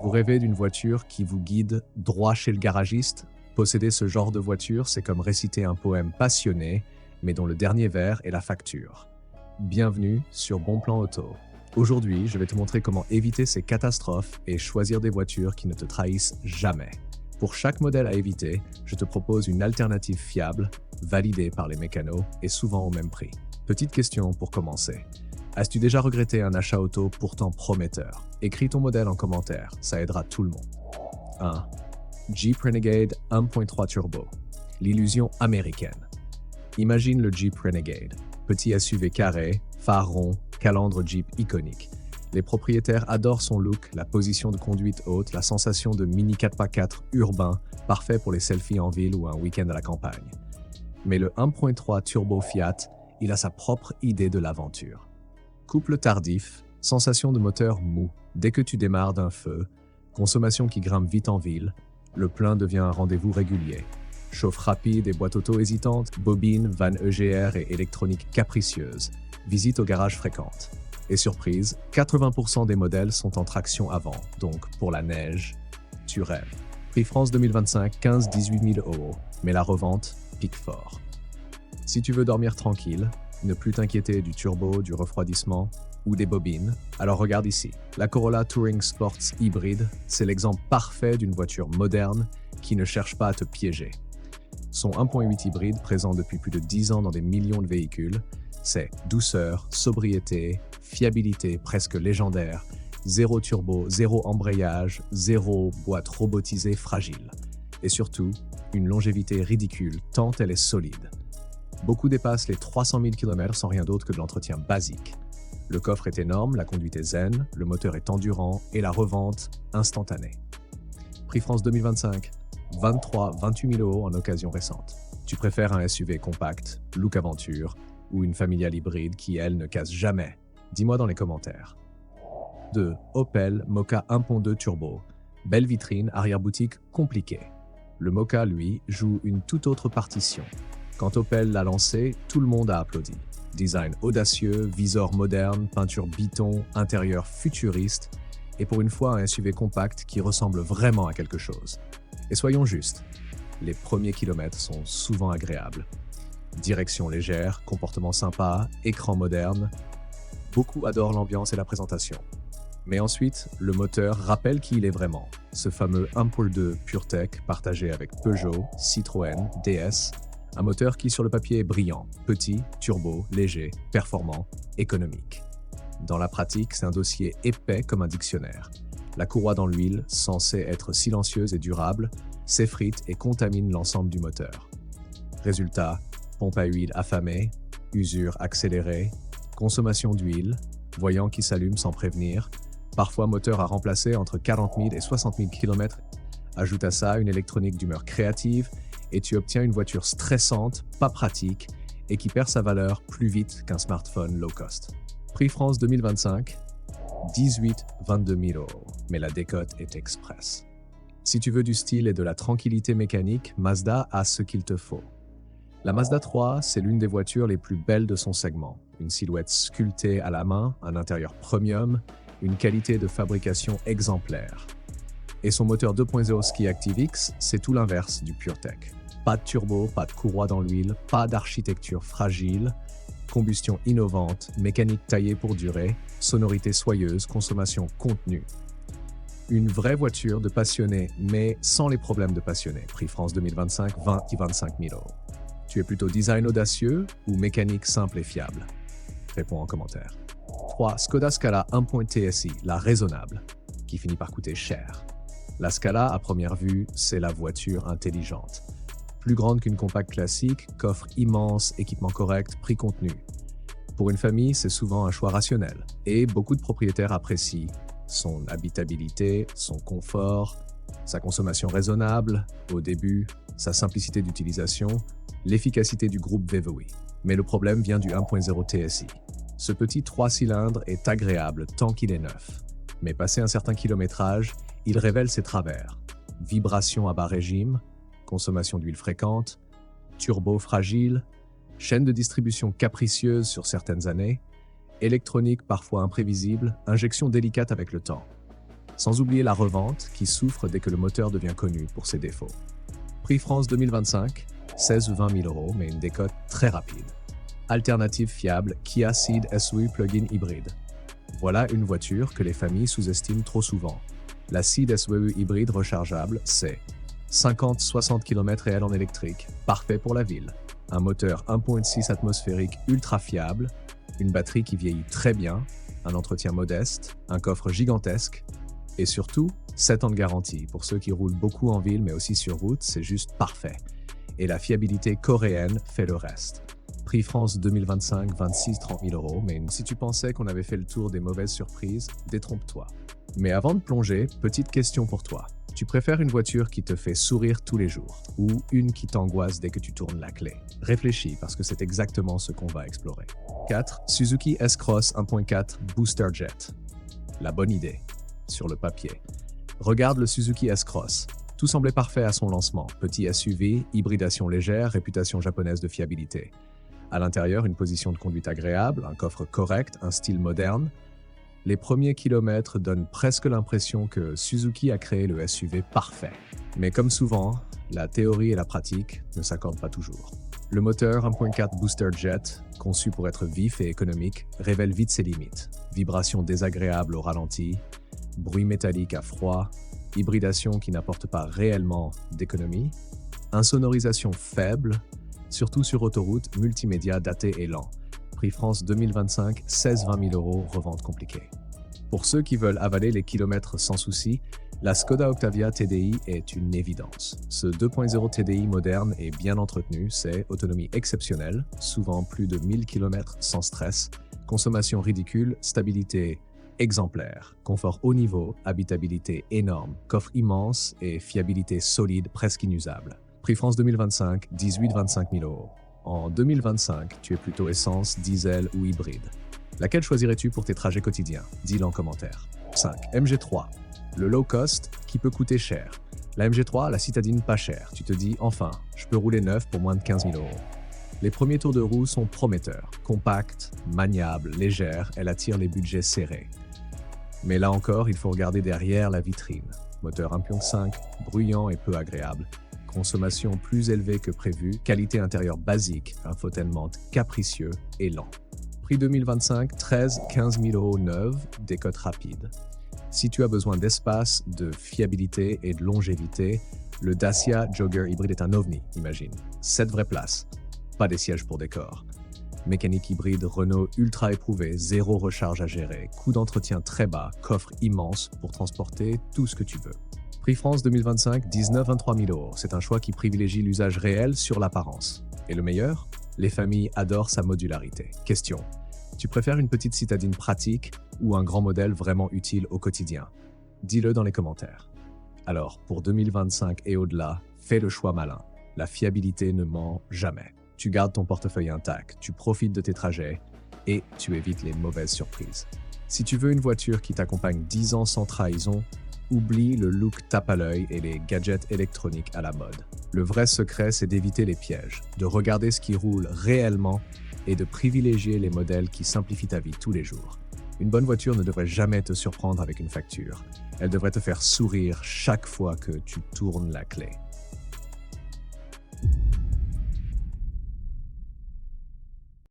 Vous rêvez d'une voiture qui vous guide droit chez le garagiste? Posséder ce genre de voiture, c'est comme réciter un poème passionné, mais dont le dernier vers est la facture. Bienvenue sur Bon Plan Auto. Aujourd'hui, je vais te montrer comment éviter ces catastrophes et choisir des voitures qui ne te trahissent jamais. Pour chaque modèle à éviter, je te propose une alternative fiable, validée par les mécanos et souvent au même prix. Petite question pour commencer. As-tu déjà regretté un achat auto pourtant prometteur? Écris ton modèle en commentaire, ça aidera tout le monde. 1. Jeep Renegade 1.3 Turbo. L'illusion américaine. Imagine le Jeep Renegade. Petit SUV carré, phare rond, calandre Jeep iconique. Les propriétaires adorent son look, la position de conduite haute, la sensation de mini 4x4 urbain, parfait pour les selfies en ville ou un week-end à la campagne. Mais le 1.3 Turbo Fiat, il a sa propre idée de l'aventure. Couple tardif, sensation de moteur mou dès que tu démarres d'un feu, consommation qui grimpe vite en ville, le plein devient un rendez-vous régulier. Chauffe rapide et boîte auto hésitante, bobine, vanne EGR et électronique capricieuse, visite au garage fréquente. Et surprise, 80% des modèles sont en traction avant, donc pour la neige, tu rêves. Prix France 2025, 15-18 000 €, mais la revente pique fort. Si tu veux dormir tranquille, ne plus t'inquiéter du turbo, du refroidissement ou des bobines, alors regarde ici. La Corolla Touring Sports hybride, c'est l'exemple parfait d'une voiture moderne qui ne cherche pas à te piéger. Son 1.8 hybride, présent depuis plus de 10 ans dans des millions de véhicules, c'est douceur, sobriété, fiabilité presque légendaire, zéro turbo, zéro embrayage, zéro boîte robotisée fragile. Et surtout, une longévité ridicule tant elle est solide. Beaucoup dépassent les 300 000 km sans rien d'autre que de l'entretien basique. Le coffre est énorme, la conduite est zen, le moteur est endurant et la revente instantanée. Prix France 2025, 23-28 000 € en occasion récente. Tu préfères un SUV compact, look aventure, ou une familiale hybride qui, elle, ne casse jamais? Dis-moi dans les commentaires. 2. Opel Mokka 1.2 Turbo. Belle vitrine, arrière-boutique compliquée. Le Mokka, lui, joue une toute autre partition. Quand Opel l'a lancé, tout le monde a applaudi. Design audacieux, viseur moderne, peinture biton, intérieur futuriste, et pour une fois un SUV compact qui ressemble vraiment à quelque chose. Et soyons justes, les premiers kilomètres sont souvent agréables. Direction légère, comportement sympa, écran moderne. Beaucoup adorent l'ambiance et la présentation. Mais ensuite, le moteur rappelle qui il est vraiment. Ce fameux 1.2 PureTech partagé avec Peugeot, Citroën, DS. Un moteur qui sur le papier est brillant, petit, turbo, léger, performant, économique. Dans la pratique, c'est un dossier épais comme un dictionnaire. La courroie dans l'huile, censée être silencieuse et durable, s'effrite et contamine l'ensemble du moteur. Résultat, pompe à huile affamée, usure accélérée, consommation d'huile, voyant qui s'allume sans prévenir, parfois moteur à remplacer entre 40 000 et 60 000 km. Ajoute à ça une électronique d'humeur créative et tu obtiens une voiture stressante, pas pratique et qui perd sa valeur plus vite qu'un smartphone low cost. Prix France 2025, 18-22 000 €, mais la décote est express. Si tu veux du style et de la tranquillité mécanique, Mazda a ce qu'il te faut. La Mazda 3, c'est l'une des voitures les plus belles de son segment. Une silhouette sculptée à la main, un intérieur premium, une qualité de fabrication exemplaire. Et son moteur 2.0 Ski ActiveX, c'est tout l'inverse du PureTech. Pas de turbo, pas de courroie dans l'huile, pas d'architecture fragile, combustion innovante, mécanique taillée pour durer, sonorité soyeuse, consommation contenue. Une vraie voiture de passionné, mais sans les problèmes de passionné. Prix France 2025, 20-25 000 €. Tu es plutôt design audacieux ou mécanique simple et fiable? Réponds en commentaire. 3. Skoda Scala 1.TSI, la raisonnable, qui finit par coûter cher. La Scala, à première vue, c'est la voiture intelligente. Plus grande qu'une compacte classique, coffre immense, équipement correct, prix contenu. Pour une famille, c'est souvent un choix rationnel. Et beaucoup de propriétaires apprécient son habitabilité, son confort, sa consommation raisonnable, au début, sa simplicité d'utilisation, l'efficacité du groupe VVI. Mais le problème vient du 1.0 TSI. Ce petit 3 cylindres est agréable tant qu'il est neuf. Mais passé un certain kilométrage, il révèle ses travers. Vibration à bas régime, consommation d'huile fréquente, turbo fragile, chaîne de distribution capricieuse sur certaines années, électronique parfois imprévisible, injection délicate avec le temps. Sans oublier la revente qui souffre dès que le moteur devient connu pour ses défauts. Prix France 2025, 16 ou 20 000 euros, mais une décote très rapide. Alternative fiable, Kia Ceed SUV plug-in hybride. Voilà une voiture que les familles sous-estiment trop souvent. La Ceed SUV hybride rechargeable, c'est 50-60 km réels en électrique, parfait pour la ville. Un moteur 1.6 atmosphérique ultra fiable, une batterie qui vieillit très bien, un entretien modeste, un coffre gigantesque, et surtout, 7 ans de garantie. Pour ceux qui roulent beaucoup en ville mais aussi sur route, c'est juste parfait. Et la fiabilité coréenne fait le reste. Prix France 2025, 26-30 000 euros, mais si tu pensais qu'on avait fait le tour des mauvaises surprises, détrompe-toi. Mais avant de plonger, petite question pour toi. Tu préfères une voiture qui te fait sourire tous les jours ou une qui t'angoisse dès que tu tournes la clé? Réfléchis parce que c'est exactement ce qu'on va explorer. 4. Suzuki S-Cross 1.4 Booster Jet. La bonne idée, sur le papier. Regarde le Suzuki S-Cross. Tout semblait parfait à son lancement. Petit SUV, hybridation légère, réputation japonaise de fiabilité. À l'intérieur, une position de conduite agréable, un coffre correct, un style moderne. Les premiers kilomètres donnent presque l'impression que Suzuki a créé le SUV parfait. Mais comme souvent, la théorie et la pratique ne s'accordent pas toujours. Le moteur 1.4 Booster Jet, conçu pour être vif et économique, révèle vite ses limites. Vibrations désagréables au ralenti, bruit métallique à froid, hybridation qui n'apporte pas réellement d'économie, insonorisation faible, surtout sur autoroute, multimédia daté et lent. Prix France 2025, 16-20 000 euros, revente compliquée. Pour ceux qui veulent avaler les kilomètres sans souci, la Skoda Octavia TDI est une évidence. Ce 2.0 TDI moderne et bien entretenu, c'est autonomie exceptionnelle, souvent plus de 1000 km sans stress, consommation ridicule, stabilité exemplaire, confort haut niveau, habitabilité énorme, coffre immense et fiabilité solide presque inusable. Prix France 2025, 18-25 000 euros. En 2025, tu es plutôt essence, diesel ou hybride. Laquelle choisirais-tu pour tes trajets quotidiens? Dis-le en commentaire. 5. MG3. Le low cost qui peut coûter cher. La MG3, la citadine pas chère. Tu te dis, enfin, je peux rouler neuf pour moins de 15 000 euros. Les premiers tours de roue sont prometteurs. Compacte, maniable, légère, elle attire les budgets serrés. Mais là encore, il faut regarder derrière la vitrine. Moteur 1.5, bruyant et peu agréable. Consommation plus élevée que prévu, qualité intérieure basique, infotainment capricieux et lent. Prix 2025, 13-15 000 euros neuve, décote rapide. Si tu as besoin d'espace, de fiabilité et de longévité, le Dacia Jogger hybride est un ovni, imagine. 7 vraies places, pas des sièges pour décor. Mécanique hybride Renault ultra éprouvé, zéro recharge à gérer, coût d'entretien très bas, coffre immense pour transporter tout ce que tu veux. Prix France 2025, 19-23 000 euros. C'est un choix qui privilégie l'usage réel sur l'apparence. Et le meilleur? Les familles adorent sa modularité. Question. Tu préfères une petite citadine pratique ou un grand modèle vraiment utile au quotidien? Dis-le dans les commentaires. Alors, pour 2025 et au-delà, fais le choix malin. La fiabilité ne ment jamais. Tu gardes ton portefeuille intact, tu profites de tes trajets et tu évites les mauvaises surprises. Si tu veux une voiture qui t'accompagne 10 ans sans trahison, oublie le look tape à l'œil et les gadgets électroniques à la mode. Le vrai secret, c'est d'éviter les pièges, de regarder ce qui roule réellement et de privilégier les modèles qui simplifient ta vie tous les jours. Une bonne voiture ne devrait jamais te surprendre avec une facture. Elle devrait te faire sourire chaque fois que tu tournes la clé.